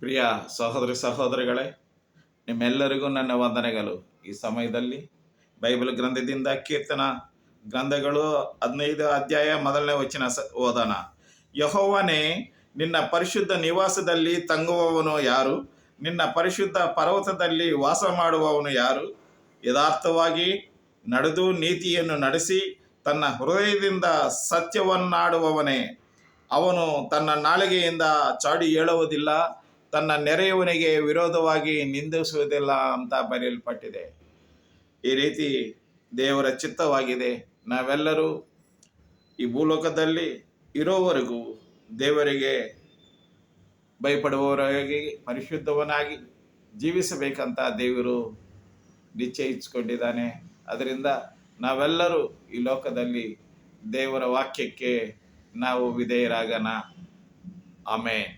ಪ್ರಿಯ ಸಹೋದರಿ ಸಹೋದರಿಗಳೇ, ನಿಮ್ಮೆಲ್ಲರಿಗೂ ನನ್ನ ವಂದನೆಗಳು. ಈ ಸಮಯದಲ್ಲಿ ಬೈಬಲ್ ಗ್ರಂಥದಿಂದ ಕೀರ್ತನ ಗ್ರಂಥಗಳು 15 ಅಧ್ಯಾಯ 1ನೇ ವಚನ ಓದೋಣ. ಯೆಹೋವನೇ, ನಿನ್ನ ಪರಿಶುದ್ಧ ನಿವಾಸದಲ್ಲಿ ತಂಗುವವನು ಯಾರು? ನಿನ್ನ ಪರಿಶುದ್ಧ ಪರ್ವತದಲ್ಲಿ ವಾಸ ಮಾಡುವವನು ಯಾರು? ಯಥಾರ್ಥವಾಗಿ ನಡೆದು ನೀತಿಯನ್ನು ನಡೆಸಿ ತನ್ನ ಹೃದಯದಿಂದ ಸತ್ಯವನ್ನಾಡುವವನೇ. ಅವನು ತನ್ನ ನಾಲಿಗೆಯಿಂದ ಚಾಡಿ ಹೇಳುವುದಿಲ್ಲ, ತನ್ನ ನೆರೆಯವನಿಗೆ ವಿರೋಧವಾಗಿ ನಿಂದಿಸುವುದಿಲ್ಲ ಅಂತ ಬರೆಯಲ್ಪಟ್ಟಿದೆ. ಈ ರೀತಿ ದೇವರ ಚಿತ್ತವಾಗಿದೆ. ನಾವೆಲ್ಲರೂ ಈ ಭೂಲೋಕದಲ್ಲಿ ಇರೋವರೆಗೂ ದೇವರಿಗೆ ಭಯಪಡುವವರಾಗಿ ಪರಿಶುದ್ಧವನಾಗಿ ಜೀವಿಸಬೇಕಂತ ದೇವರು ನಿಶ್ಚಯಿಸಿಕೊಂಡಿದ್ದಾನೆ. ಅದರಿಂದ ನಾವೆಲ್ಲರೂ ಈ ಲೋಕದಲ್ಲಿ ದೇವರ ವಾಕ್ಯಕ್ಕೆ ನಾವು ವಿಧೇಯರಾಗೋಣ. ಆಮೆನ್.